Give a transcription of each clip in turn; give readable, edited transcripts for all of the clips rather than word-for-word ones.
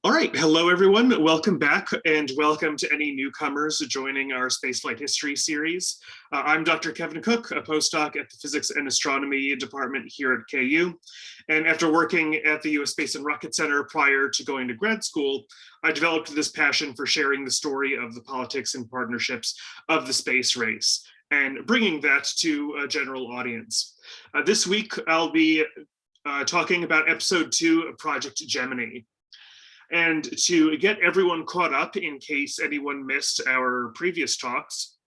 All right, hello everyone. Welcome back and welcome to any newcomers joining our Spaceflight History series. I'm Dr. Kevin Cooke, a postdoc at the Physics and Astronomy Department here at KU. And after working at the US Space and Rocket Center prior to going to grad school, I developed this passion for sharing the story of the politics and partnerships of the space race and bringing that to a general audience. This week, I'll be talking about episode 2 of Project Gemini. And to get everyone caught up in case anyone missed our previous talks,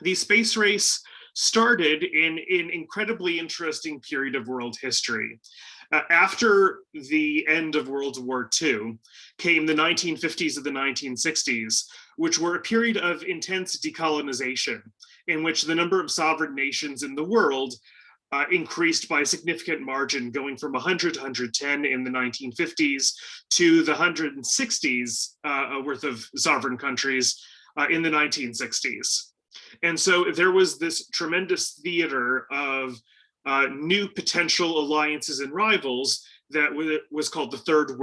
the space race started in an incredibly interesting period of world history. After the end of World War II came the 1950s and the 1960s, which were a period of intense decolonization in which the number of sovereign nations in the world increased by a significant margin, going from 100 to 110 in the 1950s to the 160s worth of sovereign countries in the 1960s. And so there was this tremendous theater of new potential alliances and rivals that was called the Third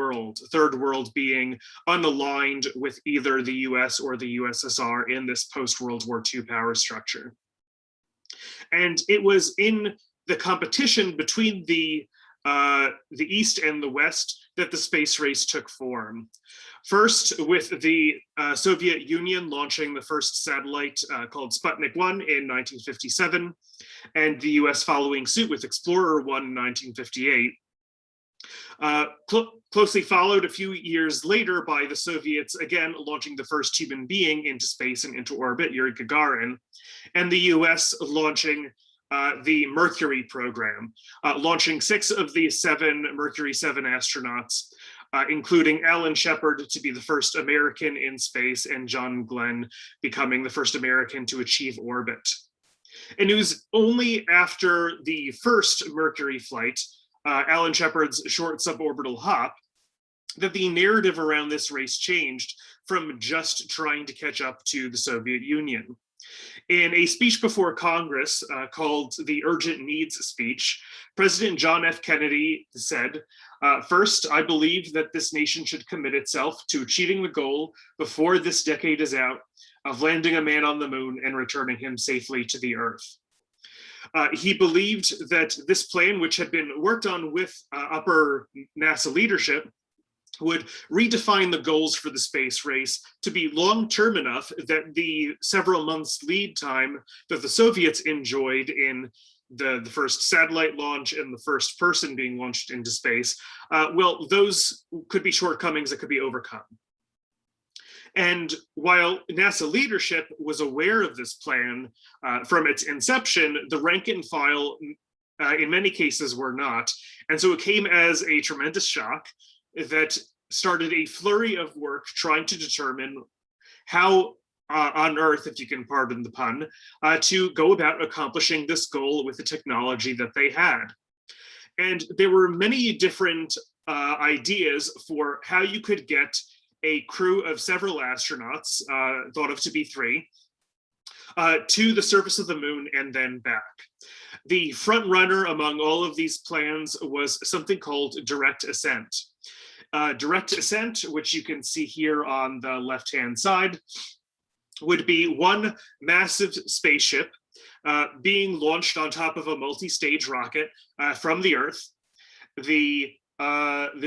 World being unaligned with either the US or the USSR in this post-World War II power structure. And it was in the competition between the East and the West that the space race took form. First, with the Soviet Union launching the first satellite called Sputnik 1 in 1957, and the US following suit with Explorer 1 in 1958. Closely followed a few years later by the Soviets, again launching the first human being into space and into orbit, Yuri Gagarin, and the US launching the Mercury program, launching 6 of the 7 Mercury 7 astronauts, including Alan Shepard to be the first American in space and John Glenn becoming the first American to achieve orbit. And it was only after the first Mercury flight, Alan Shepard's short suborbital hop, that the narrative around this race changed from just trying to catch up to the Soviet Union. In a speech before Congress called the Urgent Needs Speech, President John F. Kennedy said, "First, I believe that this nation should commit itself to achieving the goal before this decade is out of landing a man on the moon and returning him safely to the Earth." He believed that this plan, which had been worked on with upper NASA leadership, would redefine the goals for the space race to be long-term enough that the several months lead time that the Soviets enjoyed in the first satellite launch and the first person being launched into space, well, those could be shortcomings that could be overcome. And while NASA leadership was aware of this plan from its inception, the rank and file in many cases were not. And so it came as a tremendous shock that started a flurry of work trying to determine how on Earth, if you can pardon the pun, to go about accomplishing this goal with the technology that they had. And there were many different ideas for how you could get a crew of several astronauts, thought of to be 3, to the surface of the moon and then back. The front runner among all of these plans was something called direct ascent. Direct ascent, which you can see here on the left-hand side, would be one massive spaceship being launched on top of a multi-stage rocket from the Earth. The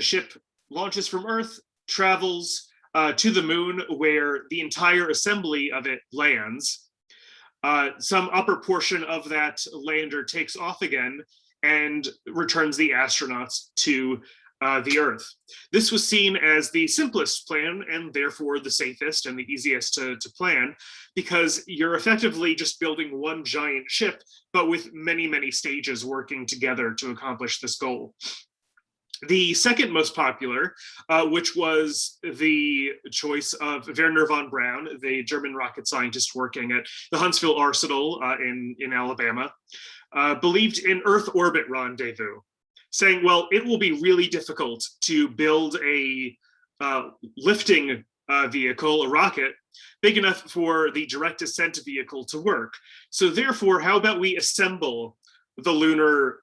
ship launches from Earth, travels to the moon, where the entire assembly of it lands. Some upper portion of that lander takes off again and returns the astronauts to the Earth. This was seen as the simplest plan and therefore the safest and the easiest to plan, because you're effectively just building one giant ship, but with many, many stages working together to accomplish this goal. The second most popular, which was the choice of Wernher von Braun, the German rocket scientist working at the Huntsville Arsenal in Alabama, believed in Earth orbit rendezvous, saying, well, it will be really difficult to build a lifting vehicle, a rocket, big enough for the direct ascent vehicle to work. So therefore, how about we assemble the lunar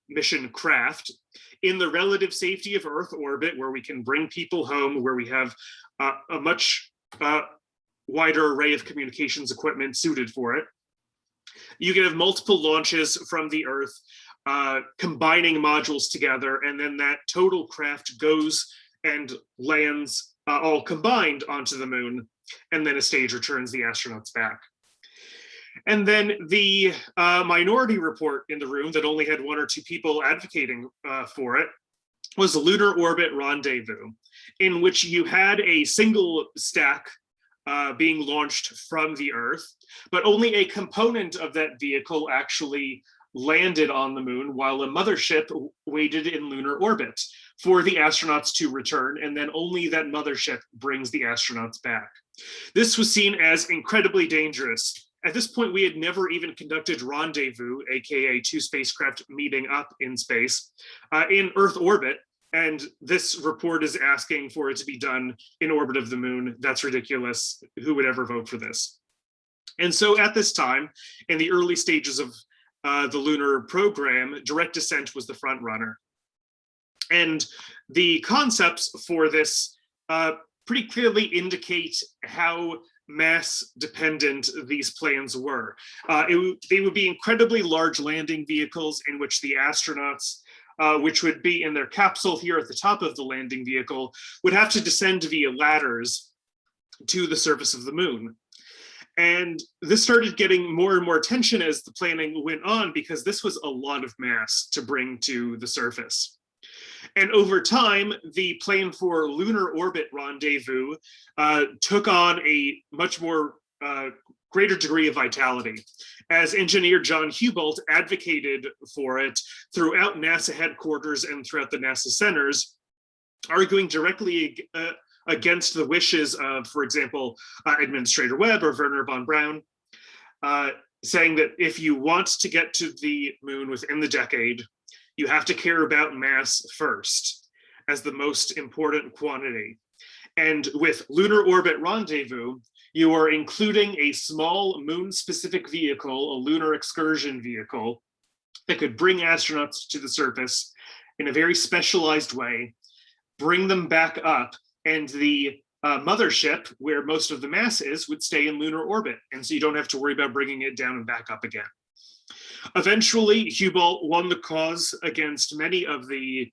mission craft in the relative safety of Earth orbit, where we can bring people home, where we have a much wider array of communications equipment suited for it. You can have multiple launches from the Earth, combining modules together, and then that total craft goes and lands all combined onto the moon, and then a stage returns the astronauts back. And then the minority report in the room that only had one or two people advocating for it was the Lunar Orbit Rendezvous, in which you had a single stack being launched from the Earth, but only a component of that vehicle actually landed on the moon, while a mothership waited in lunar orbit for the astronauts to return, and then only that mothership brings the astronauts back. This was seen as incredibly dangerous. At this point, we had never even conducted rendezvous, aka two spacecraft meeting up in space, in Earth orbit, and this report is asking for it to be done in orbit of the moon. That's ridiculous. Who would ever vote for this? And so at this time, in the early stages of the lunar program, direct descent was the front runner. And the concepts for this pretty clearly indicate how mass dependent these plans were. They would be incredibly large landing vehicles in which the astronauts, which would be in their capsule here at the top of the landing vehicle, would have to descend via ladders to the surface of the moon. And this started getting more and more attention as the planning went on, because this was a lot of mass to bring to the surface. And over time, the plan for lunar orbit rendezvous took on a much more greater degree of vitality, as engineer John Hubalt advocated for it throughout NASA headquarters and throughout the NASA centers, arguing directly against the wishes of, for example, Administrator Webb or Wernher von Braun, saying that if you want to get to the moon within the decade, you have to care about mass first as the most important quantity. And with lunar orbit rendezvous, you are including a small moon-specific vehicle, a lunar excursion vehicle, that could bring astronauts to the surface in a very specialized way, bring them back up, and the mothership, where most of the mass is, would stay in lunar orbit. And so you don't have to worry about bringing it down and back up again. Eventually, Hubalt won the cause against many of the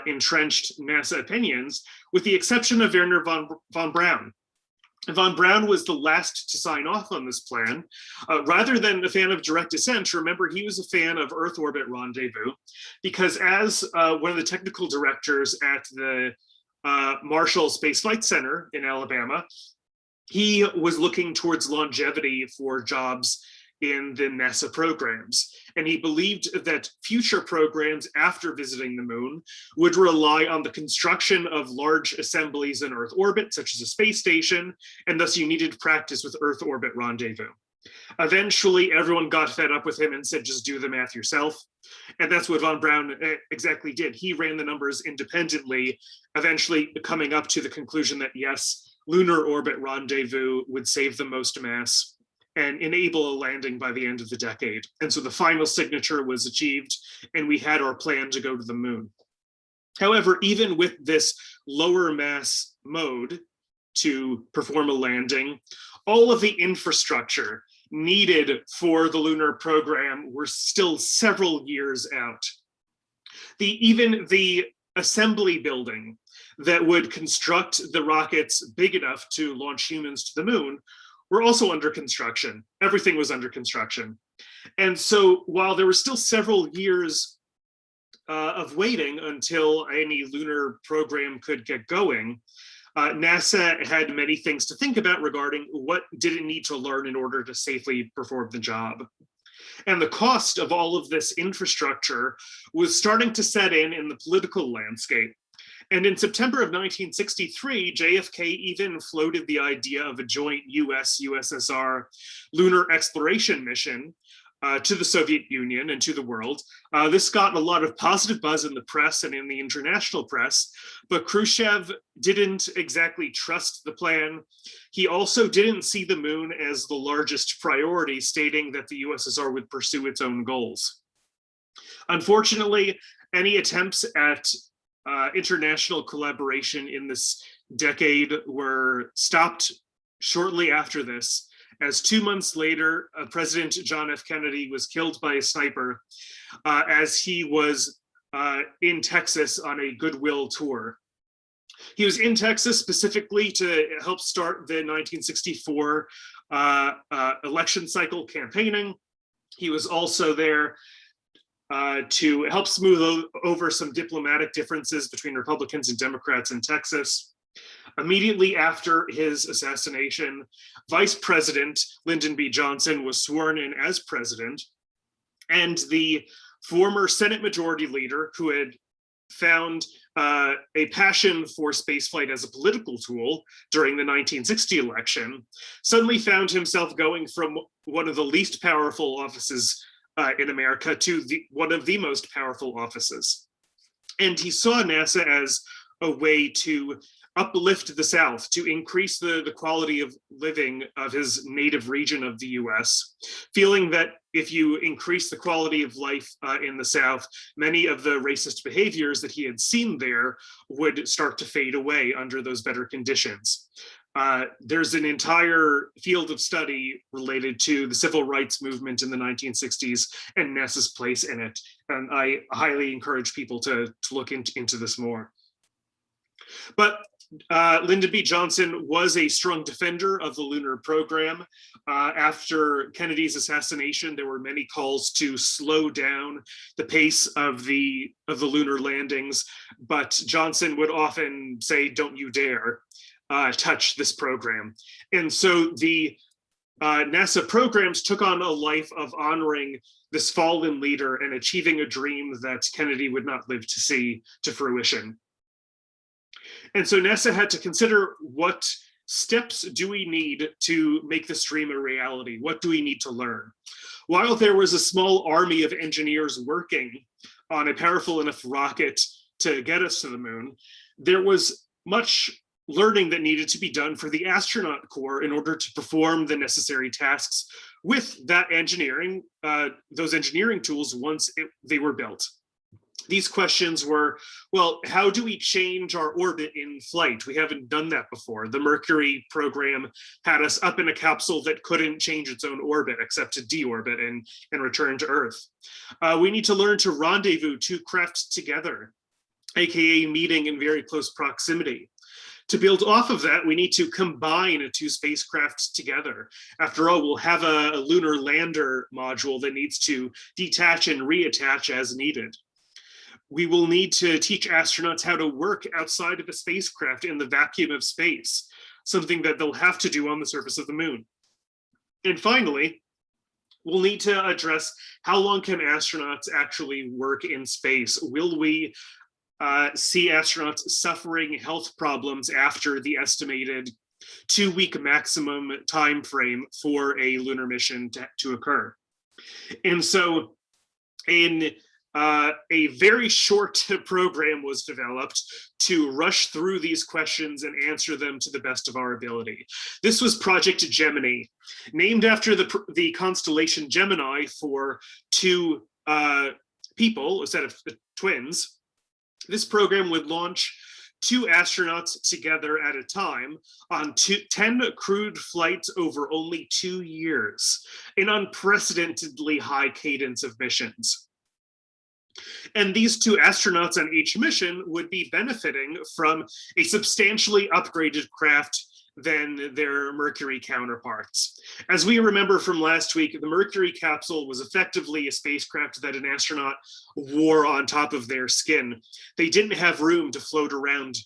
entrenched NASA opinions, with the exception of Wernher von Braun. Von Braun was the last to sign off on this plan. Rather than a fan of direct descent, remember, he was a fan of Earth orbit rendezvous, because as one of the technical directors at the Marshall Space Flight Center in Alabama, he was looking towards longevity for jobs in the NASA programs. And he believed that future programs after visiting the moon would rely on the construction of large assemblies in Earth orbit, such as a space station, and thus you needed practice with Earth orbit rendezvous. Eventually, everyone got fed up with him and said, just do the math yourself. And that's what von Braun exactly did. He ran the numbers independently, eventually coming up to the conclusion that yes, lunar orbit rendezvous would save the most mass and enable a landing by the end of the decade. And so the final signature was achieved, and we had our plan to go to the moon. However, even with this lower mass mode to perform a landing, all of the infrastructure needed for the lunar program were still several years out. Even the assembly building that would construct the rockets big enough to launch humans to the moon were also under construction. Everything was under construction. And so while there were still several years of waiting until any lunar program could get going, NASA had many things to think about regarding what did it need to learn in order to safely perform the job. And the cost of all of this infrastructure was starting to set in the political landscape. And in September of 1963, JFK even floated the idea of a joint US-USSR lunar exploration mission to the Soviet Union and to the world. This got a lot of positive buzz in the press and in the international press, but Khrushchev didn't exactly trust the plan. He also didn't see the moon as the largest priority, stating that the USSR would pursue its own goals. Unfortunately, Any attempts at international collaboration in this decade were stopped shortly after this, as 2 months later, President John F. Kennedy was killed by a sniper as he was in Texas on a goodwill tour. He was in Texas specifically to help start the 1964 election cycle campaigning. He was also there to help smooth over some diplomatic differences between Republicans and Democrats in Texas. Immediately after his assassination, Vice President Lyndon B. Johnson was sworn in as president, and the former Senate Majority Leader, who had found a passion for spaceflight as a political tool during the 1960 election, suddenly found himself going from one of the least powerful offices in America to one of the most powerful offices. And he saw NASA as a way to uplift the South, to increase the quality of living of his native region of the US, feeling that if you increase the quality of life in the South, many of the racist behaviors that he had seen there would start to fade away under those better conditions. There's an entire field of study related to the civil rights movement in the 1960s and NASA's place in it. And I highly encourage people to look into this more. But Lyndon B. Johnson was a strong defender of the lunar program. After Kennedy's assassination, there were many calls to slow down the pace of the lunar landings, but Johnson would often say, "Don't you dare touch this program." And so the NASA programs took on a life of honoring this fallen leader and achieving a dream that Kennedy would not live to see to fruition. And so NASA had to consider, what steps do we need to make this dream a reality? What do we need to learn? While there was a small army of engineers working on a powerful enough rocket to get us to the moon, there was much learning that needed to be done for the astronaut corps in order to perform the necessary tasks with that engineering, those engineering tools once they were built. These questions were, well, how do we change our orbit in flight? We haven't done that before. The Mercury program had us up in a capsule that couldn't change its own orbit except to deorbit and return to Earth. We need to learn to rendezvous two craft together, aka meeting in very close proximity. To build off of that, we need to combine two spacecraft together. After all, we'll have a lunar lander module that needs to detach and reattach as needed. We will need to teach astronauts how to work outside of a spacecraft in the vacuum of space, something that they'll have to do on the surface of the moon. And finally, we'll need to address, how long can astronauts actually work in space? Will we see astronauts suffering health problems after the estimated 2-week maximum time frame for a lunar mission to occur? And so a very short program was developed to rush through these questions and answer them to the best of our ability. This was Project Gemini, named after the constellation Gemini for two people, a set of twins. This program would launch 2 astronauts together at a time on 10 crewed flights over only 2 years, an unprecedentedly high cadence of missions. And these 2 astronauts on each mission would be benefiting from a substantially upgraded craft than their Mercury counterparts. As we remember from last week, the Mercury capsule was effectively a spacecraft that an astronaut wore on top of their skin. They didn't have room to float around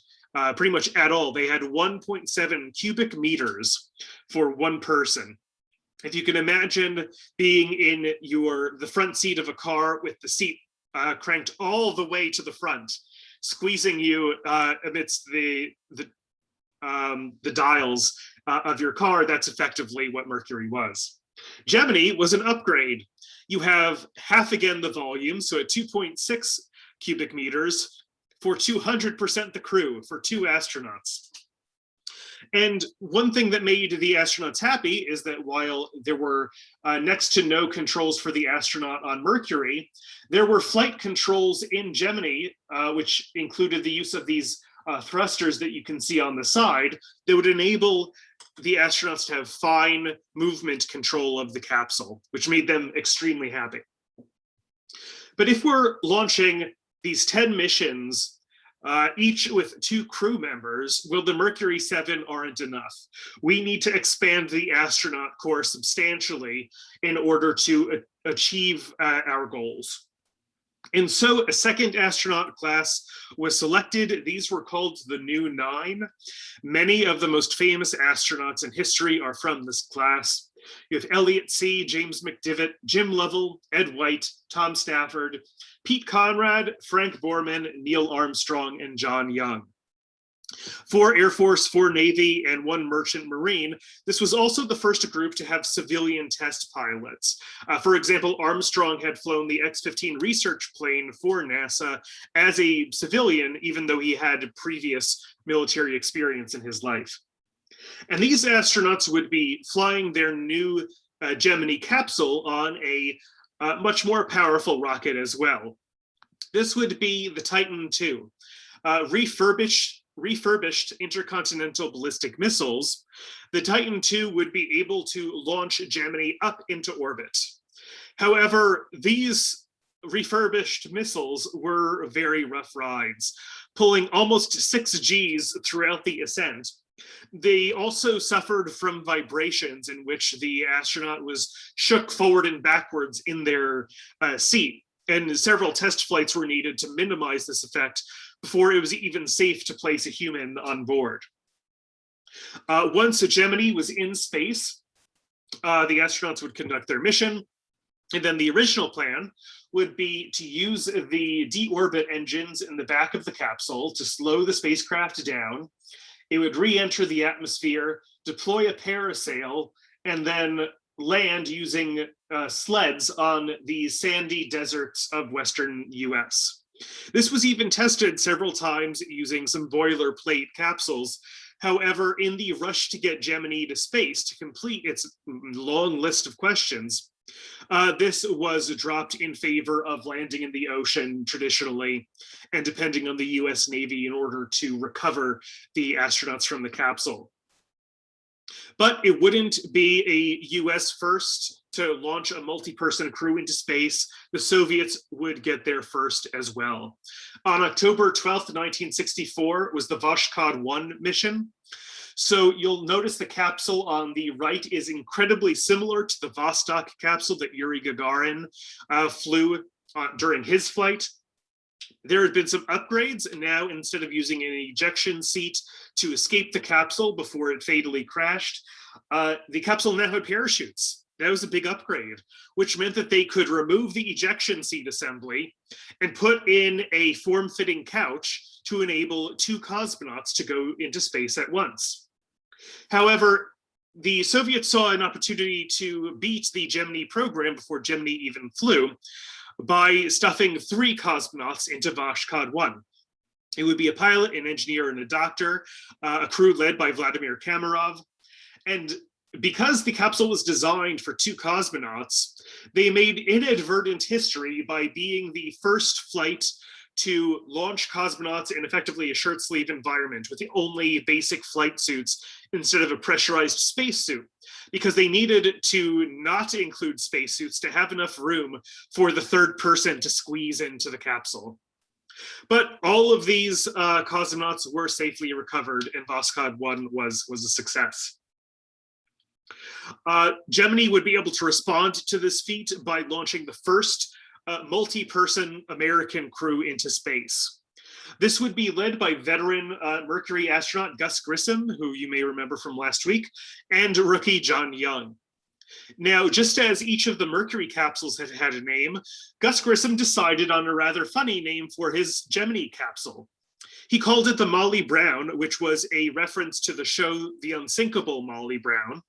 pretty much at all. They had 1.7 cubic meters for one person. If you can imagine being in the front seat of a car with the seat cranked all the way to the front, squeezing you amidst the dials of your car, that's effectively what Mercury was. Gemini was an upgrade. You have half again the volume, so at 2.6 cubic meters for 200% the crew for 2 astronauts. And one thing that made the astronauts happy is that while there were next to no controls for the astronaut on Mercury, there were flight controls in Gemini, which included the use of these thrusters that you can see on the side that would enable the astronauts to have fine movement control of the capsule, which made them extremely happy. But if we're launching these 10 missions, each with 2 crew members, well, the Mercury 7 aren't enough. We need to expand the astronaut corps substantially in order to achieve our goals. And so a second astronaut class was selected. These were called the New 9. Many of the most famous astronauts in history are from this class. You have Elliot C., James McDivitt, Jim Lovell, Ed White, Tom Stafford, Pete Conrad, Frank Borman, Neil Armstrong, and John Young. 4 Air Force, 4 Navy, and 1 Merchant Marine. This was also the first group to have civilian test pilots. For example, Armstrong had flown the X-15 research plane for NASA as a civilian, even though he had previous military experience in his life. And these astronauts would be flying their new Gemini capsule on a much more powerful rocket as well. This would be the Titan II. Refurbished intercontinental ballistic missiles, the Titan II would be able to launch Gemini up into orbit. However, these refurbished missiles were very rough rides, pulling almost 6 Gs throughout the ascent. They also suffered from vibrations in which the astronaut was shook forward and backwards in their seat, and several test flights were needed to minimize this effect before it was even safe to place a human on board. Once a Gemini was in space, the astronauts would conduct their mission, and then the original plan would be to use the deorbit engines in the back of the capsule to slow the spacecraft down. It would re-enter the atmosphere, deploy a parasail, and then land using sleds on the sandy deserts of Western US. This was even tested several times using some boilerplate capsules. However, in the rush to get Gemini to space to complete its long list of questions, this was dropped in favor of landing in the ocean traditionally and depending on the US Navy in order to recover the astronauts from the capsule. But it wouldn't be a US first to launch a multi-person crew into space. The Soviets would get there first as well. On October 12th, 1964 was the Voskhod 1 mission. So you'll notice the capsule on the right is incredibly similar to the Vostok capsule that Yuri Gagarin flew during his flight. There had been some upgrades, and now instead of using an ejection seat to escape the capsule before it fatally crashed, the capsule now had parachutes. That was a big upgrade, which meant that they could remove the ejection seat assembly and put in a form-fitting couch to enable 2 cosmonauts to go into space at once. However, the Soviets saw an opportunity to beat the Gemini program before Gemini even flew by stuffing 3 cosmonauts into Voskhod 1. It would be a pilot, an engineer, and a doctor, a crew led by Vladimir Kamarov. And because the capsule was designed for 2 cosmonauts, they made inadvertent history by being the first flight to launch cosmonauts in effectively a shirt sleeve environment with the only basic flight suits instead of a pressurized spacesuit, because they needed to not include spacesuits to have enough room for the 3rd person to squeeze into the capsule. But all of these cosmonauts were safely recovered, and Voskhod 1 was a success. Gemini would be able to respond to this feat by launching the first multi-person American crew into space. This would be led by veteran Mercury astronaut Gus Grissom, who you may remember from last week, and rookie John Young. Now, just as each of the Mercury capsules had had a name, Gus Grissom decided on a rather funny name for his Gemini capsule. He called it the Molly Brown, which was a reference to the show The Unsinkable Molly Brown,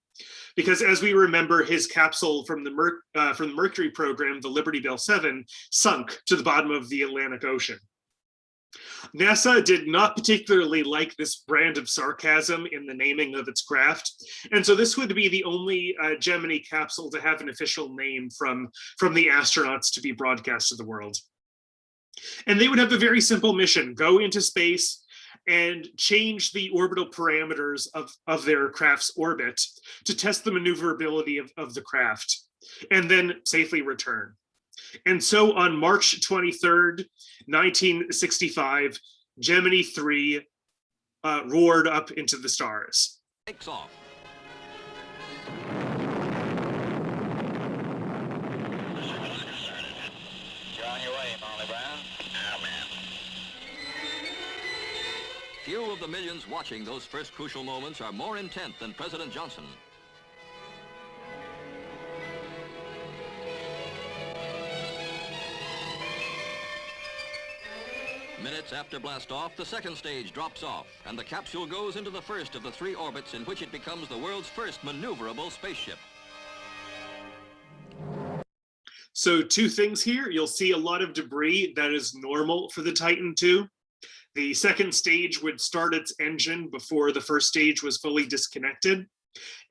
because as we remember, his capsule from the Mercury program, the Liberty Bell 7, sunk to the bottom of the Atlantic Ocean. NASA did not particularly like this brand of sarcasm in the naming of its craft, and so this would be the only Gemini capsule to have an official name from the astronauts to be broadcast to the world. And they would have a very simple mission: go into space and change the orbital parameters of their craft's orbit to test the maneuverability of the craft, and then safely return. And so on March 23rd, 1965, Gemini 3 roared up into the stars. Takes off. You're on your way, Molly Brown. Oh, man. Few of the millions watching those first crucial moments are more intent than President Johnson. Minutes after blastoff, the second stage drops off, and the capsule goes into the first of the 3 orbits in which it becomes the world's first maneuverable spaceship. So 2 things here. You'll see a lot of debris that is normal for the Titan II. The second stage would start its engine before the first stage was fully disconnected.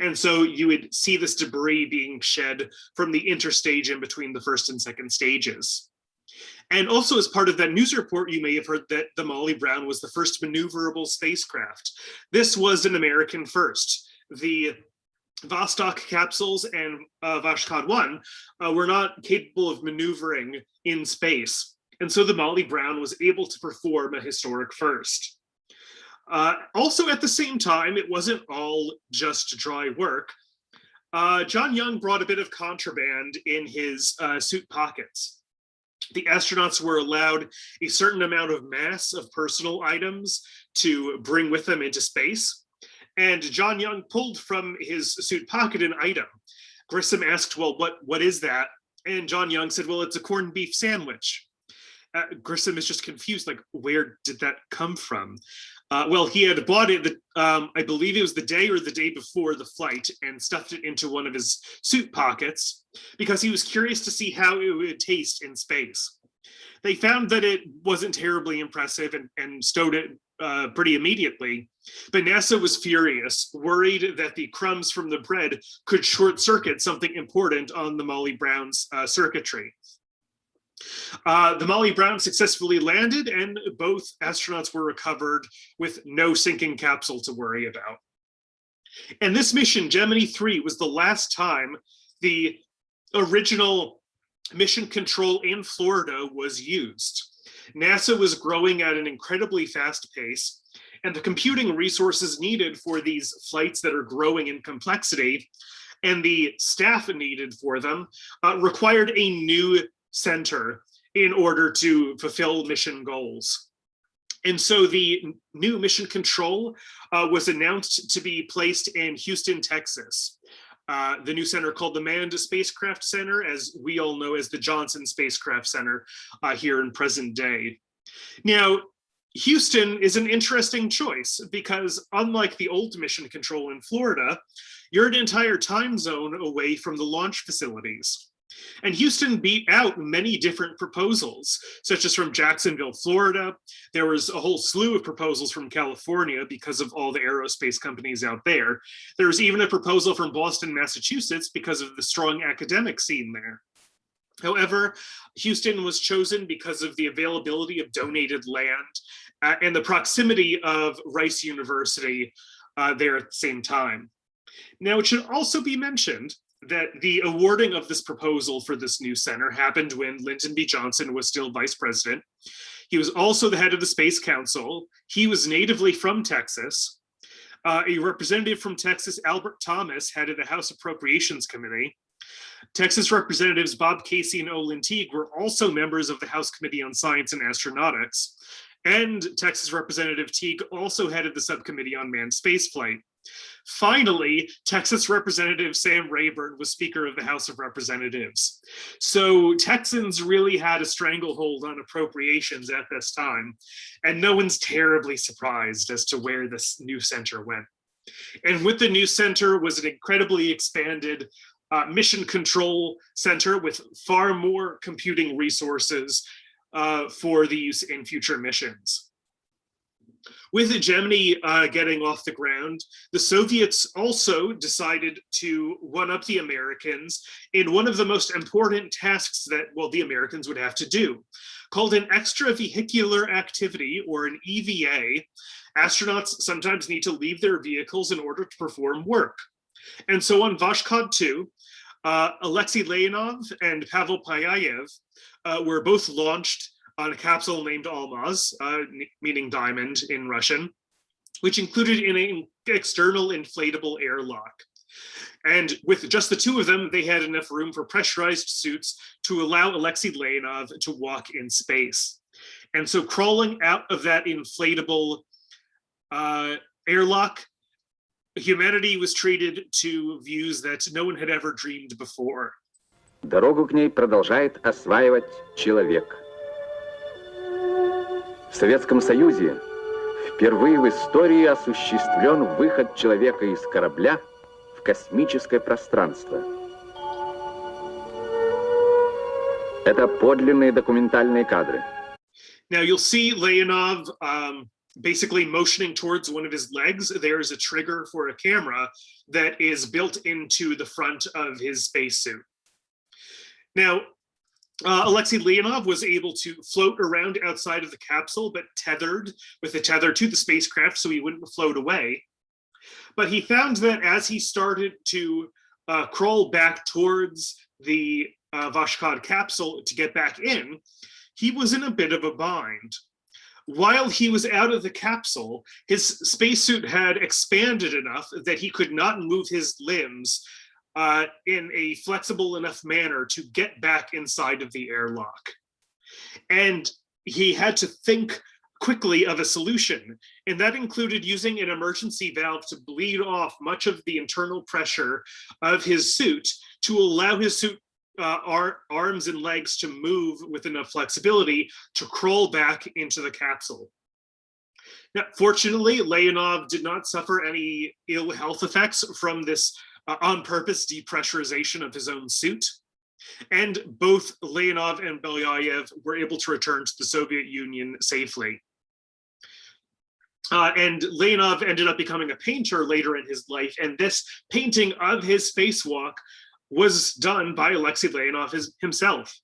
And so you would see this debris being shed from the interstage in between the first and second stages. And also, as part of that news report, you may have heard that the Molly Brown was the first maneuverable spacecraft. This was an American first. The Vostok capsules and Vashkod 1 were not capable of maneuvering in space. And so the Molly Brown was able to perform a historic first. Also, at the same time, it wasn't all just dry work. John Young brought a bit of contraband in his suit pockets. The astronauts were allowed a certain amount of mass of personal items to bring with them into space. And John Young pulled from his suit pocket an item. Grissom asked, well, what is that? And John Young said, well, it's a corned beef sandwich. Grissom is just confused, like, where did that come from? Well, he had bought it, I believe it was the day or the day before the flight, and stuffed it into one of his suit pockets because he was curious to see how it would taste in space. They found that it wasn't terribly impressive and stowed it pretty immediately. But NASA was furious, worried that the crumbs from the bread could short circuit something important on the Molly Brown's circuitry. The Molly Brown successfully landed, and both astronauts were recovered with no sinking capsule to worry about. And this mission, Gemini 3, was the last time the original mission control in Florida was used. NASA was growing at an incredibly fast pace, and the computing resources needed for these flights that are growing in complexity and the staff needed for them required a new center in order to fulfill mission goals. And so the new mission control was announced to be placed in Houston, Texas. The new center, called the Manned Spacecraft Center, as we all know as the Johnson Spacecraft Center here in present day. Now, Houston is an interesting choice because unlike the old mission control in Florida, you're an entire time zone away from the launch facilities. And Houston beat out many different proposals, such as from Jacksonville, Florida. There was a whole slew of proposals from California because of all the aerospace companies out there. There was even a proposal from Boston, Massachusetts, because of the strong academic scene there. However, Houston was chosen because of the availability of donated land and the proximity of Rice University there at the same time. Now, it should also be mentioned that the awarding of this proposal for this new center happened when Lyndon B. Johnson was still vice president. He was also the head of the Space Council. He was natively from Texas. A representative from Texas, Albert Thomas, headed the House Appropriations Committee. Texas Representatives Bob Casey and Olin Teague were also members of the House Committee on Science and Astronautics. And Texas Representative Teague also headed the subcommittee on manned spaceflight. Finally, Texas Representative Sam Rayburn was Speaker of the House of Representatives. So Texans really had a stranglehold on appropriations at this time, and no one's terribly surprised as to where this new center went. And with the new center was an incredibly expanded mission control center with far more computing resources, for the use in future missions. With Gemini getting off the ground, the Soviets also decided to one-up the Americans in one of the most important tasks that, well, the Americans would have to do, called an extravehicular activity, or an EVA. Astronauts sometimes need to leave their vehicles in order to perform work. And so on Vashkod 2, Alexei Leonov and Pavel Payayev were both launched on a capsule named Almaz, meaning diamond in Russian, which included an external inflatable airlock. And with just the two of them, they had enough room for pressurized suits to allow Alexei Leonov to walk in space. And so crawling out of that inflatable airlock, humanity was treated to views that no one had ever dreamed before. Дорогу к ней продолжает осваивать человек. В Советском Союзе впервые в истории осуществлен выход человека из корабля в космическое пространство. Это подлинные документальные кадры. Now you'll see Leonov basically motioning towards one of his legs. There's a trigger for a camera that is built into the front of his spacesuit. Now, Alexei Leonov was able to float around outside of the capsule, but tethered with a tether to the spacecraft so he wouldn't float away. But he found that as he started to crawl back towards the Vashkod capsule to get back in, he was in a bit of a bind. While he was out of the capsule, his spacesuit had expanded enough that he could not move his limbs in a flexible enough manner to get back inside of the airlock. And he had to think quickly of a solution, and that included using an emergency valve to bleed off much of the internal pressure of his suit to allow his suit arms and legs to move with enough flexibility to crawl back into the capsule. Now, fortunately, Leonov did not suffer any ill health effects from this on-purpose depressurization of his own suit. And both Leonov and Belyayev were able to return to the Soviet Union safely. And Leonov ended up becoming a painter later in his life, and this painting of his spacewalk was done by Alexei Leonov himself.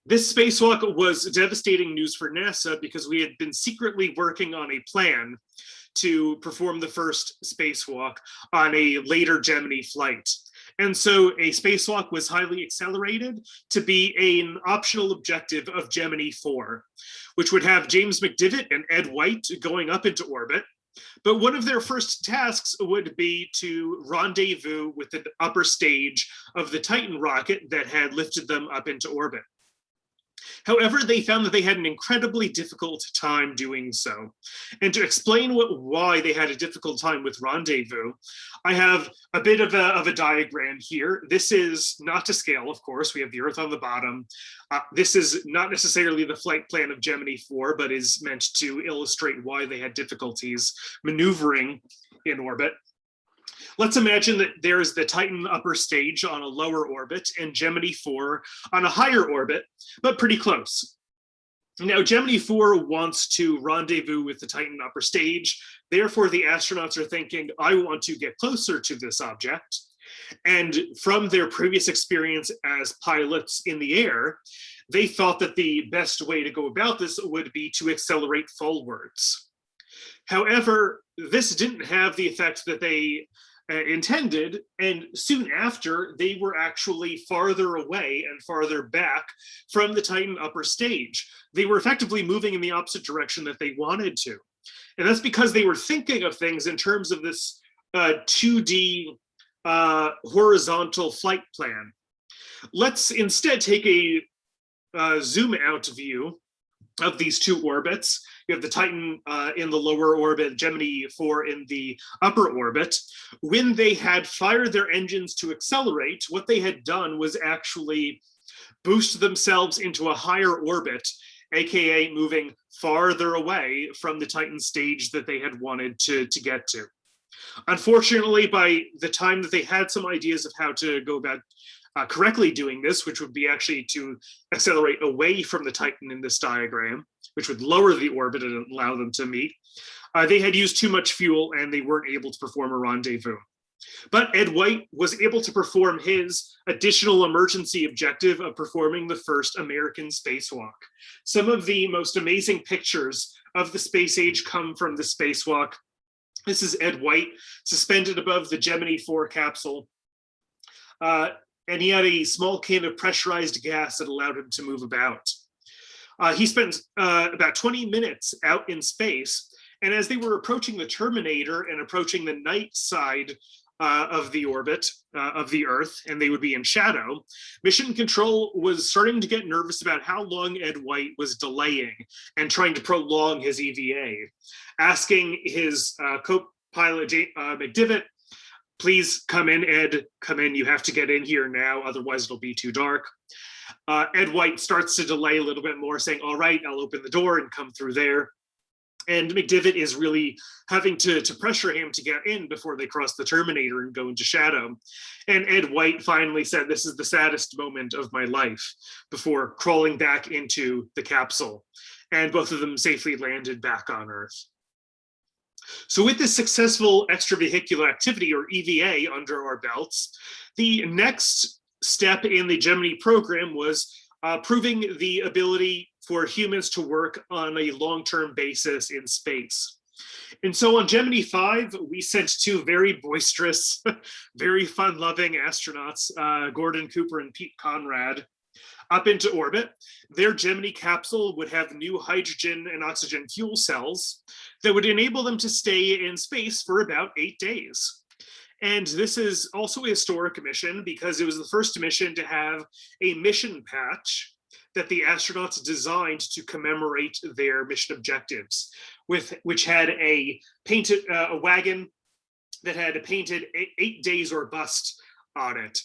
This spacewalk was devastating news for NASA because we had been secretly working on a plan to perform the first spacewalk on a later Gemini flight. And so a spacewalk was highly accelerated to be an optional objective of Gemini 4, which would have James McDivitt and Ed White going up into orbit. But one of their first tasks would be to rendezvous with the upper stage of the Titan rocket that had lifted them up into orbit. However, they found that they had an incredibly difficult time doing so. And to explain why they had a difficult time with rendezvous, I have a bit of a diagram here. This is not to scale, of course. We have the Earth on the bottom. This is not necessarily the flight plan of Gemini 4, but is meant to illustrate why they had difficulties maneuvering in orbit. Let's imagine that there's the Titan upper stage on a lower orbit and Gemini 4 on a higher orbit, but pretty close. Now, Gemini 4 wants to rendezvous with the Titan upper stage. Therefore, the astronauts are thinking, I want to get closer to this object. And from their previous experience as pilots in the air, they thought that the best way to go about this would be to accelerate forwards. However, this didn't have the effect that they intended, and soon after, they were actually farther away and farther back from the Titan upper stage. They were effectively moving in the opposite direction that they wanted to. And that's because they were thinking of things in terms of this 2D horizontal flight plan. Let's instead take a zoom out view of these two orbits. You have the Titan in the lower orbit, Gemini 4 in the upper orbit. When they had fired their engines to accelerate, what they had done was actually boost themselves into a higher orbit, aka moving farther away from the Titan stage that they had wanted to get to. Unfortunately, by the time that they had some ideas of how to go about correctly doing this, which would be actually to accelerate away from the Titan in this diagram, which would lower the orbit and allow them to meet. They had used too much fuel and they weren't able to perform a rendezvous. But Ed White was able to perform his additional emergency objective of performing the first American spacewalk. Some of the most amazing pictures of the space age come from the spacewalk. This is Ed White suspended above the Gemini 4 capsule. And he had a small can of pressurized gas that allowed him to move about. He spent about 20 minutes out in space. And as they were approaching the terminator and approaching the night side of the orbit of the Earth, and they would be in shadow, Mission Control was starting to get nervous about how long Ed White was delaying and trying to prolong his EVA, asking his co-pilot McDivitt, please come in, Ed, come in, you have to get in here now, otherwise it'll be too dark. Ed White starts to delay a little bit more, saying, all right, I'll open the door and come through there. And McDivitt is really having to pressure him to get in before they cross the terminator and go into shadow. And Ed White finally said, this is the saddest moment of my life, before crawling back into the capsule. And both of them safely landed back on Earth. So with this successful extravehicular activity, or EVA, under our belts, the next step in the Gemini program was proving the ability for humans to work on a long-term basis in space. And so on Gemini 5, we sent two very boisterous, very fun-loving astronauts, Gordon Cooper and Pete Conrad, up into orbit. Their Gemini capsule would have new hydrogen and oxygen fuel cells that would enable them to stay in space for about 8 days. And this is also a historic mission because it was the first mission to have a mission patch that the astronauts designed to commemorate their mission objectives, which had a painted a wagon that had a painted 8 days or bust on it.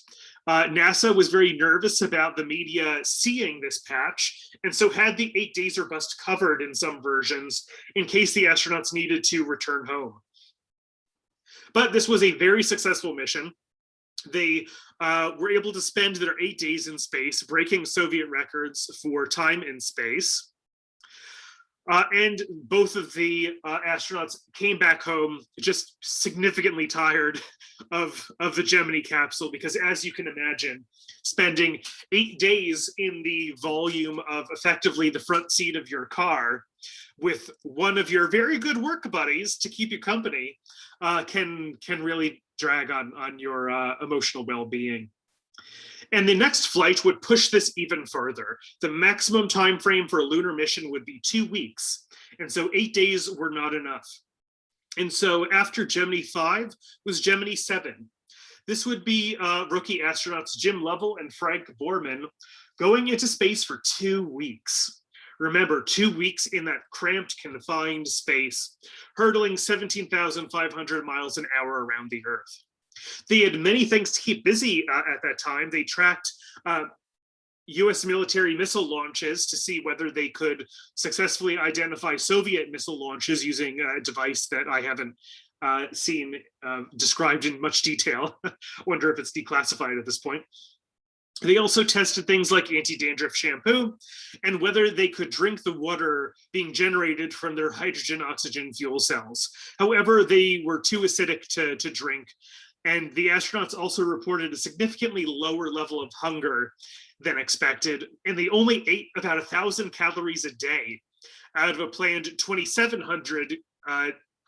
NASA was very nervous about the media seeing this patch, and so had the 8 days or bust covered in some versions in case the astronauts needed to return home. But this was a very successful mission. They were able to spend their 8 days in space, breaking Soviet records for time in space. And both of the astronauts came back home just significantly tired of the Gemini capsule, because as you can imagine, spending 8 days in the volume of effectively the front seat of your car with one of your very good work buddies to keep you company can really drag on your emotional well-being. And the next flight would push this even further. The maximum time frame for a lunar mission would be 2 weeks. And so 8 days were not enough. And so after Gemini 5 was Gemini 7. This would be rookie astronauts Jim Lovell and Frank Borman going into space for 2 weeks. Remember, 2 weeks in that cramped, confined space, hurtling 17,500 miles an hour around the Earth. They had many things to keep busy at that time. They tracked US military missile launches to see whether they could successfully identify Soviet missile launches using a device that I haven't seen described in much detail. Wonder if it's declassified at this point. They also tested things like anti-dandruff shampoo and whether they could drink the water being generated from their hydrogen oxygen fuel cells. However, they were too acidic to drink. And the astronauts also reported a significantly lower level of hunger than expected. And they only ate about 1,000 calories a day out of a planned 2,700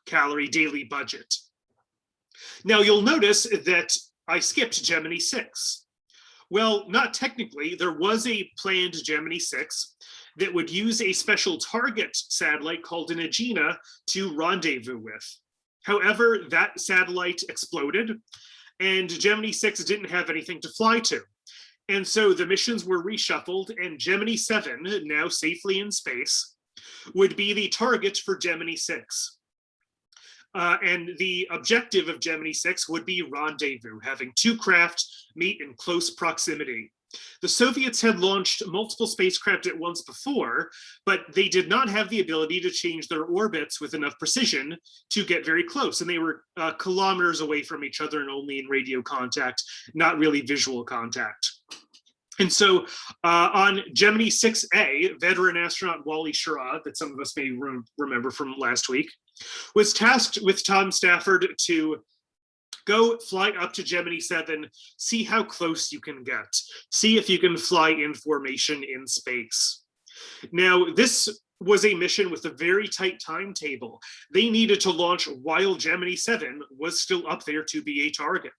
calorie daily budget. Now you'll notice that I skipped Gemini 6. Well, not technically. There was a planned Gemini 6 that would use a special target satellite called an Agena to rendezvous with. However, that satellite exploded and Gemini 6 didn't have anything to fly to. And so the missions were reshuffled, and Gemini 7, now safely in space, would be the target for Gemini 6. And the objective of Gemini 6 would be rendezvous, having two craft meet in close proximity. The Soviets had launched multiple spacecraft at once before, but they did not have the ability to change their orbits with enough precision to get very close. And they were kilometers away from each other and only in radio contact, not really visual contact. And so on Gemini 6A, veteran astronaut Wally Schirra, that some of us may remember from last week, was tasked with Tom Stafford to go fly up to Gemini 7, see how close you can get, see if you can fly in formation in space. Now, this was a mission with a very tight timetable. They needed to launch while Gemini 7 was still up there to be a target.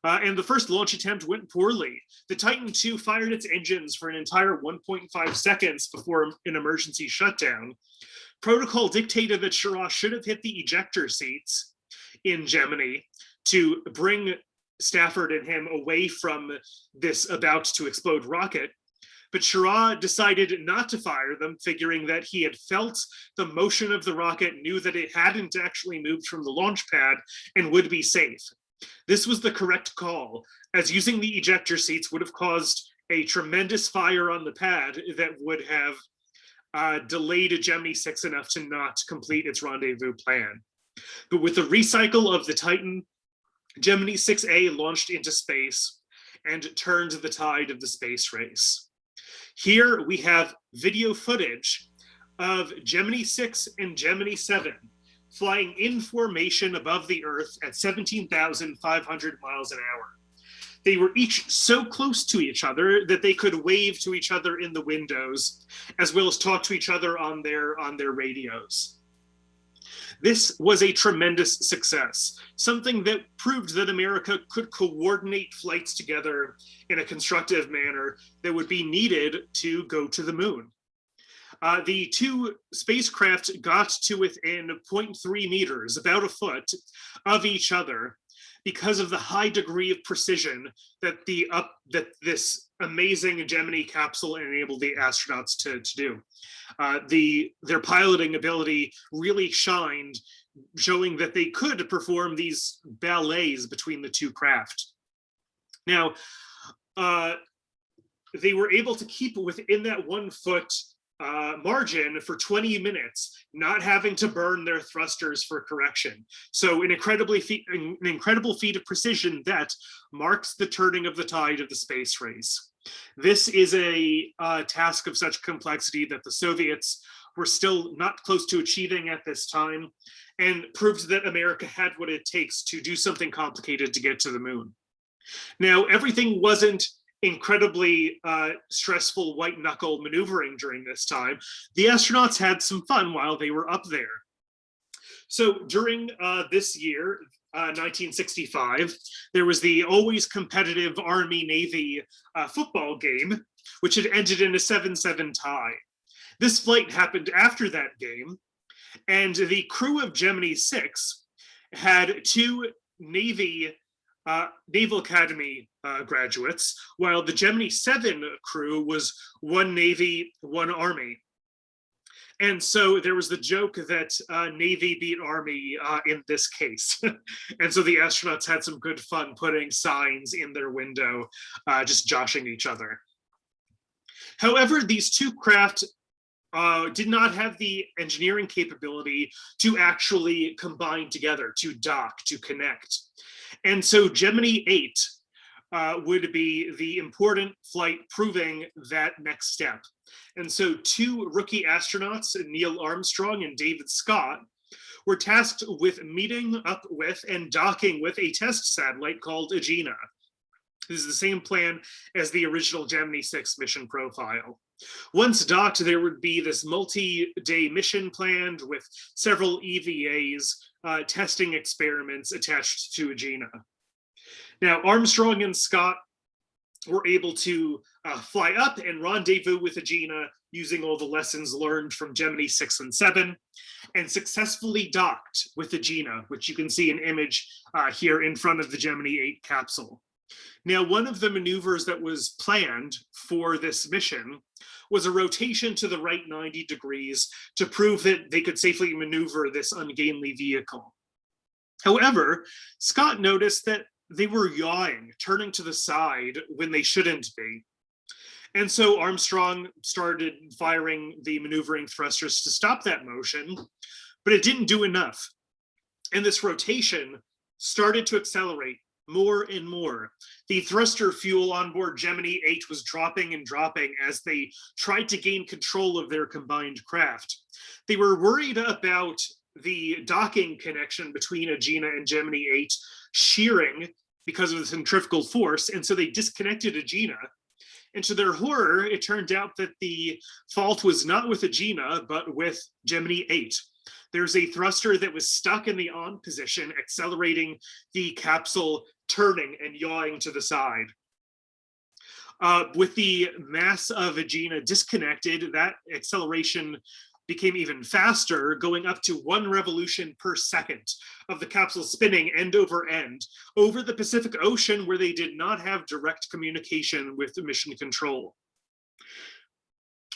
And the first launch attempt went poorly. The Titan II fired its engines for an entire 1.5 seconds before an emergency shutdown. Protocol dictated that Schirra should have hit the ejector seats in Gemini to bring Stafford and him away from this about to explode rocket. But Schirra decided not to fire them, figuring that he had felt the motion of the rocket, knew that it hadn't actually moved from the launch pad, and would be safe. This was the correct call, as using the ejector seats would have caused a tremendous fire on the pad that would have delayed Gemini 6 enough to not complete its rendezvous plan. But with the recycle of the Titan, Gemini 6A launched into space and turned the tide of the space race. Here we have video footage of Gemini 6 and Gemini 7 flying in formation above the Earth at 17,500 miles an hour. They were each so close to each other that they could wave to each other in the windows, as well as talk to each other on their radios. This was a tremendous success, something that proved that America could coordinate flights together in a constructive manner that would be needed to go to the moon. The two spacecraft got to within 0.3 meters, about a foot, of each other because of the high degree of precision that this amazing Gemini capsule enabled the astronauts to do. Their piloting ability really shined, showing that they could perform these ballets between the two craft. Now, they were able to keep within that 1 foot margin for 20 minutes, not having to burn their thrusters for correction. So an incredible feat of precision that marks the turning of the tide of the space race. This is a task of such complexity that the Soviets were still not close to achieving at this time, and proved that America had what it takes to do something complicated to get to the moon. Now, everything wasn't incredibly stressful white knuckle maneuvering during this time. The astronauts had some fun while they were up there. So during this year, 1965, there was the always competitive Army-Navy football game, which had ended in a 7-7 tie. This flight happened after that game, and the crew of Gemini 6 had two Naval Academy graduates, while the Gemini 7 crew was one Navy, one Army. And so there was the joke that Navy beat Army in this case. And so the astronauts had some good fun putting signs in their window, just joshing each other. However, these two craft did not have the engineering capability to actually combine together, to dock, to connect. And so Gemini 8 would be the important flight proving that next step. And so two rookie astronauts, Neil Armstrong and David Scott, were tasked with meeting up with and docking with a test satellite called Agena. This is the same plan as the original Gemini 6 mission profile. Once docked, there would be this multi-day mission planned with several EVAs, testing experiments attached to Agena. Now, Armstrong and Scott were able to fly up and rendezvous with Agena using all the lessons learned from Gemini 6 and 7, and successfully docked with Agena, which you can see an image here in front of the Gemini 8 capsule. Now, one of the maneuvers that was planned for this mission was a rotation to the right 90 degrees to prove that they could safely maneuver this ungainly vehicle. However, Scott noticed that they were yawing, turning to the side when they shouldn't be. And so Armstrong started firing the maneuvering thrusters to stop that motion, but it didn't do enough. And this rotation started to accelerate more and more. The thruster fuel on board Gemini 8 was dropping and dropping as they tried to gain control of their combined craft. They were worried about the docking connection between Agena and Gemini 8 shearing because of the centrifugal force, and so they disconnected Agena. And to their horror, it turned out that the fault was not with Agena, but with Gemini 8. There's a thruster that was stuck in the on position, accelerating the capsule, turning and yawing to the side. With the mass of Agena disconnected, that acceleration became even faster, going up to 1 revolution per second of the capsule spinning end over end over the Pacific Ocean, where they did not have direct communication with the mission control.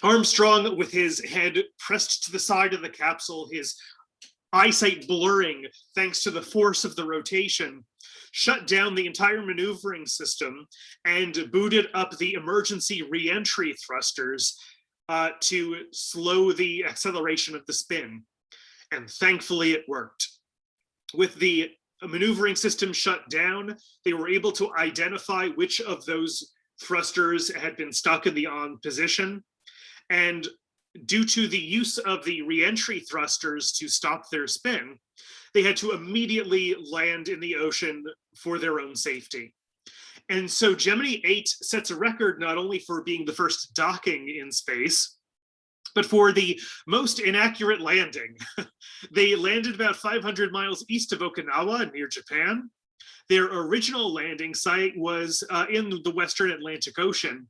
Armstrong, with his head pressed to the side of the capsule, his eyesight blurring thanks to the force of the rotation, shut down the entire maneuvering system and booted up the emergency re-entry thrusters to slow the acceleration of the spin. And thankfully it worked. With the maneuvering system shut down, they were able to identify which of those thrusters had been stuck in the on position. And due to the use of the re-entry thrusters to stop their spin, they had to immediately land in the ocean for their own safety. And so Gemini 8 sets a record not only for being the first docking in space, but for the most inaccurate landing. They landed about 500 miles east of Okinawa near Japan. Their original landing site was in the Western Atlantic Ocean.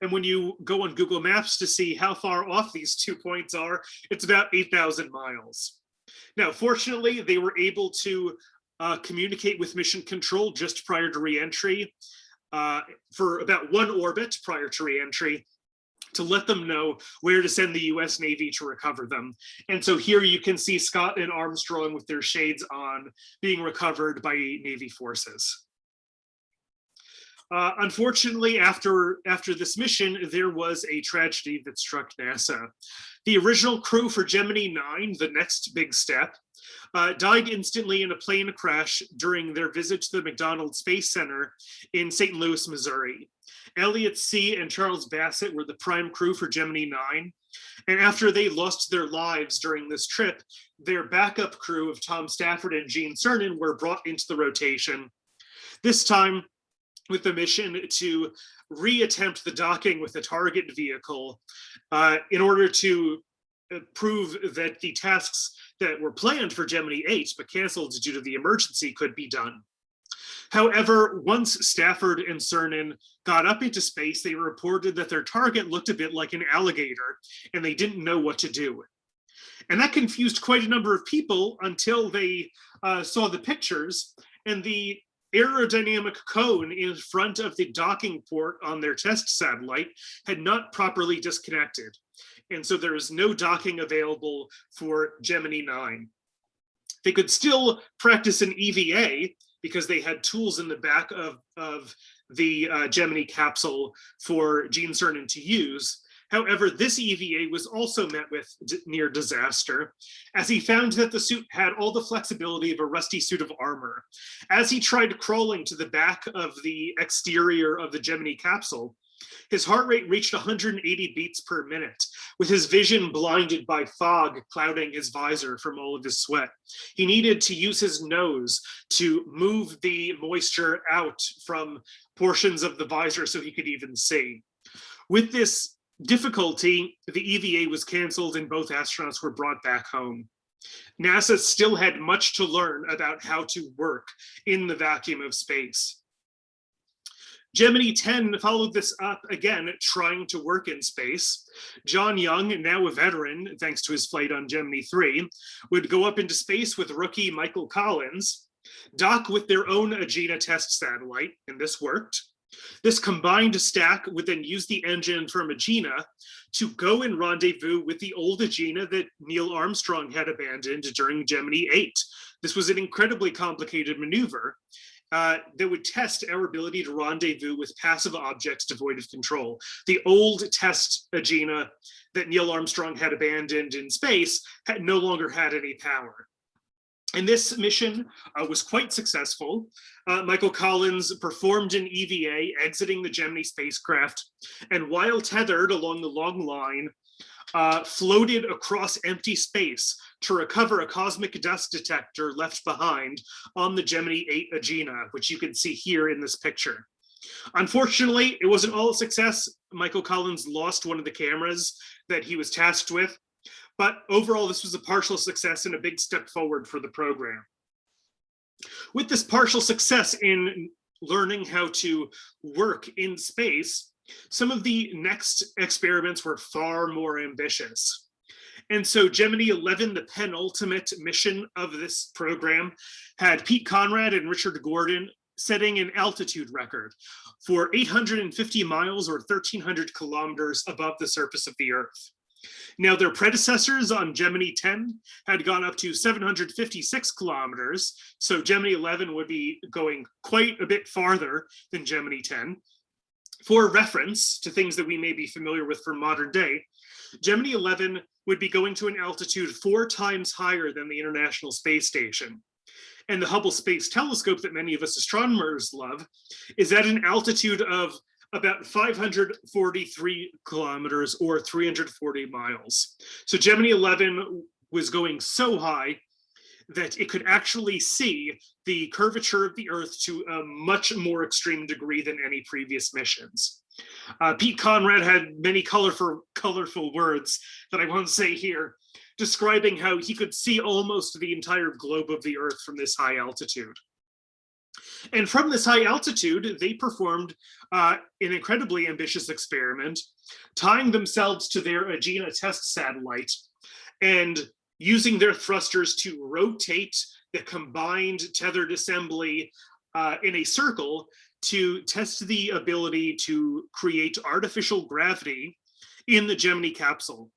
And when you go on Google Maps to see how far off these 2 points are, it's about 8,000 miles. Now, fortunately, they were able to communicate with mission control just prior to re-entry for about 1 orbit prior to re-entry to let them know where to send the US Navy to recover them. And so here you can see Scott and Armstrong with their shades on being recovered by Navy forces. Unfortunately, after this mission, there was a tragedy that struck NASA. The original crew for Gemini 9, the next big step, died instantly in a plane crash during their visit to the McDonald Space Center in St. Louis, Missouri. Elliot C. and Charles Bassett were the prime crew for Gemini 9. And after they lost their lives during this trip, their backup crew of Tom Stafford and Gene Cernan were brought into the rotation. This time, with the mission to reattempt the docking with the target vehicle in order to prove that the tasks that were planned for Gemini 8 but canceled due to the emergency could be done. However, once Stafford and Cernan got up into space, they reported that their target looked a bit like an alligator and they didn't know what to do. And that confused quite a number of people until they saw the pictures, and the aerodynamic cone in front of the docking port on their test satellite had not properly disconnected. And so there is no docking available for Gemini 9. They could still practice an EVA because they had tools in the back of the Gemini capsule for Gene Cernan to use. However, this EVA was also met with near disaster, as he found that the suit had all the flexibility of a rusty suit of armor. As he tried crawling to the back of the exterior of the Gemini capsule, his heart rate reached 180 beats per minute, with his vision blinded by fog clouding his visor from all of his sweat. He needed to use his nose to move the moisture out from portions of the visor so he could even see. With this difficulty, the EVA was canceled and both astronauts were brought back home. NASA still had much to learn about how to work in the vacuum of space. Gemini 10 followed this up again, trying to work in space. John Young, now a veteran, thanks to his flight on Gemini 3, would go up into space with rookie Michael Collins, dock with their own Agena test satellite, and this worked. This combined stack would then use the engine from Agena to go and rendezvous with the old Agena that Neil Armstrong had abandoned during Gemini 8. This was an incredibly complicated maneuver that would test our ability to rendezvous with passive objects devoid of control. The old test Agena that Neil Armstrong had abandoned in space no longer had any power. And this mission was quite successful. Michael Collins performed an EVA exiting the Gemini spacecraft, and while tethered along the long line, floated across empty space to recover a cosmic dust detector left behind on the Gemini 8 Agena, which you can see here in this picture. Unfortunately, it wasn't all a success. Michael Collins lost one of the cameras that he was tasked with, but overall this was a partial success and a big step forward for the program. With this partial success in learning how to work in space, some of the next experiments were far more ambitious. And so Gemini 11, the penultimate mission of this program, had Pete Conrad and Richard Gordon setting an altitude record for 850 miles or 1,300 kilometers above the surface of the Earth. Now, their predecessors on Gemini 10 had gone up to 756 kilometers, so Gemini 11 would be going quite a bit farther than Gemini 10. For reference to things that we may be familiar with from modern day, Gemini 11 would be going to an altitude 4 times higher than the International Space Station. And the Hubble Space Telescope that many of us astronomers love is at an altitude of about 543 kilometers or 340 miles. So Gemini 11 was going so high that it could actually see the curvature of the Earth to a much more extreme degree than any previous missions. Pete Conrad had many colorful words that I won't say here, describing how he could see almost the entire globe of the Earth from this high altitude. And from this high altitude, they performed an incredibly ambitious experiment, tying themselves to their Agena test satellite and using their thrusters to rotate the combined tethered assembly in a circle to test the ability to create artificial gravity in the Gemini capsule.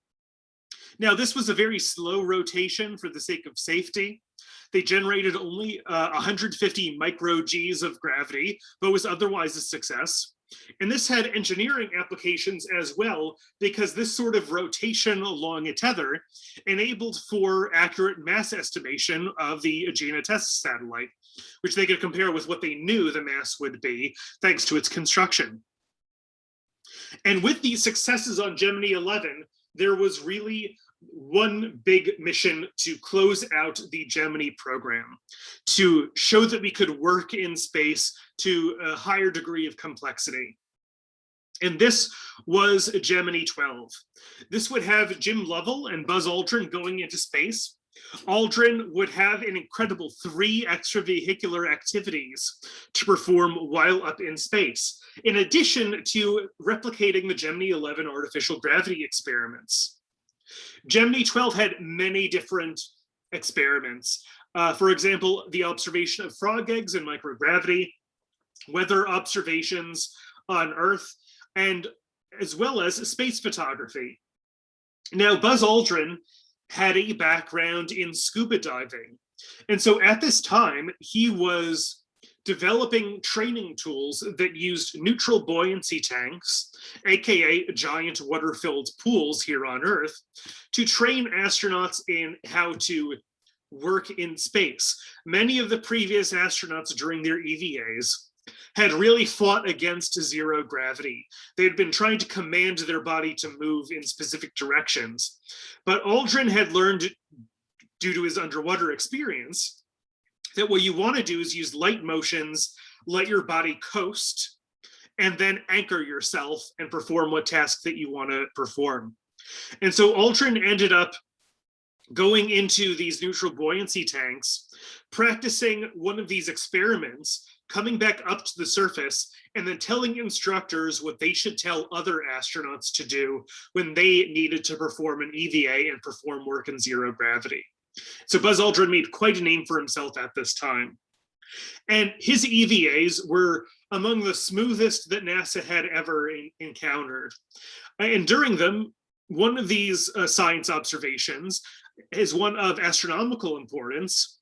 Now, this was a very slow rotation for the sake of safety. They generated only 150 micro Gs of gravity, but was otherwise a success. And this had engineering applications as well, because this sort of rotation along a tether enabled for accurate mass estimation of the Agena test satellite, which they could compare with what they knew the mass would be thanks to its construction. And with these successes on Gemini 11, there was really one big mission to close out the Gemini program, to show that we could work in space to a higher degree of complexity. And this was Gemini 12. This would have Jim Lovell and Buzz Aldrin going into space. Aldrin would have an incredible 3 extravehicular activities to perform while up in space, in addition to replicating the Gemini 11 artificial gravity experiments. Gemini 12 had many different experiments. For example, the observation of frog eggs in microgravity, weather observations on Earth, and as well as space photography. Now, Buzz Aldrin had a background in scuba diving. And so at this time, he was developing training tools that used neutral buoyancy tanks, aka giant water-filled pools here on Earth, to train astronauts in how to work in space. Many of the previous astronauts during their EVAs had really fought against zero gravity. They had been trying to command their body to move in specific directions. But Aldrin had learned, due to his underwater experience, that what you want to do is use light motions, let your body coast, and then anchor yourself and perform what task that you want to perform. And so Aldrin ended up going into these neutral buoyancy tanks, practicing one of these experiments, coming back up to the surface, and then telling instructors what they should tell other astronauts to do when they needed to perform an EVA and perform work in zero gravity. So Buzz Aldrin made quite a name for himself at this time. And his EVAs were among the smoothest that NASA had ever encountered. And during them, one of these science observations is one of astronomical importance.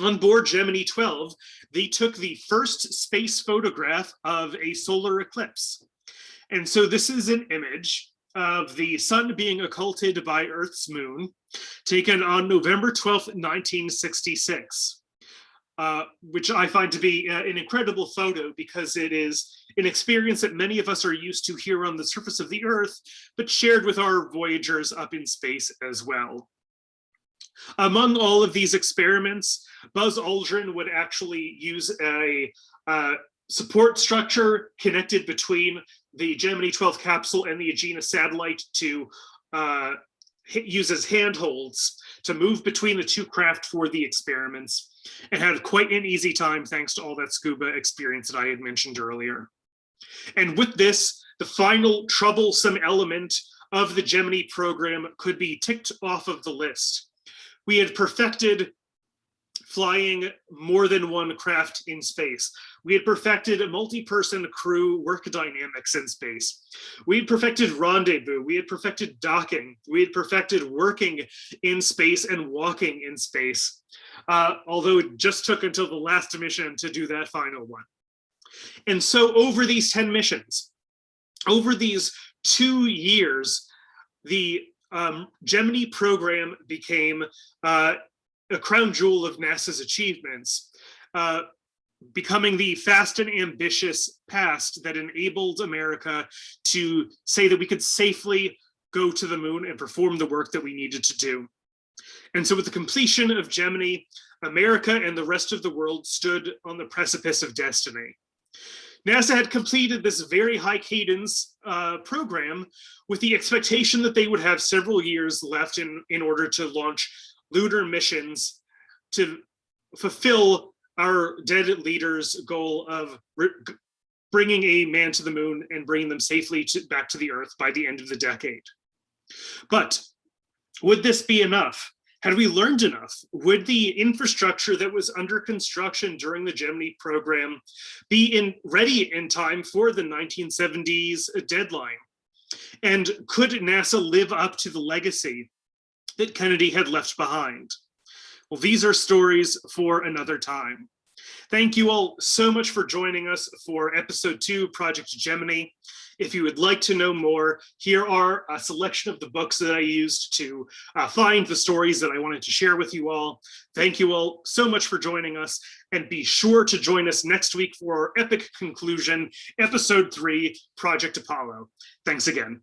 On board Gemini 12, they took the first space photograph of a solar eclipse. And so this is an image of the sun being occulted by Earth's moon, taken on November 12th, 1966. Which I find to be an incredible photo because it is an experience that many of us are used to here on the surface of the Earth, but shared with our Voyagers up in space as well. Among all of these experiments, Buzz Aldrin would actually use a support structure connected between the Gemini 12 capsule and the Agena satellite to use as handholds to move between the two craft for the experiments, and had quite an easy time thanks to all that scuba experience that I had mentioned earlier. And with this, the final troublesome element of the Gemini program could be ticked off of the list. We had perfected flying more than one craft in space. We had perfected a multi-person crew work dynamics in space. We had perfected rendezvous. We had perfected docking. We had perfected working in space and walking in space. Although it just took until the last mission to do that final one. And so over these 10 missions, over these 2 years, the Gemini program became a crown jewel of NASA's achievements, becoming the fast and ambitious past that enabled America to say that we could safely go to the moon and perform the work that we needed to do. And so with the completion of Gemini, America and the rest of the world stood on the precipice of destiny. NASA had completed this very high cadence program with the expectation that they would have several years left in order to launch lunar missions to fulfill our dead leader's goal of bringing a man to the moon and bringing them safely back to the Earth by the end of the decade. But would this be enough? Had we learned enough? Would the infrastructure that was under construction during the Gemini program be ready in time for the 1970s deadline? And could NASA live up to the legacy that Kennedy had left behind? Well, these are stories for another time. Thank you all so much for joining us for episode 2, Project Gemini. If you would like to know more, here are a selection of the books that I used to find the stories that I wanted to share with you all. Thank you all so much for joining us, and be sure to join us next week for our epic conclusion, episode 3, Project Apollo. Thanks again.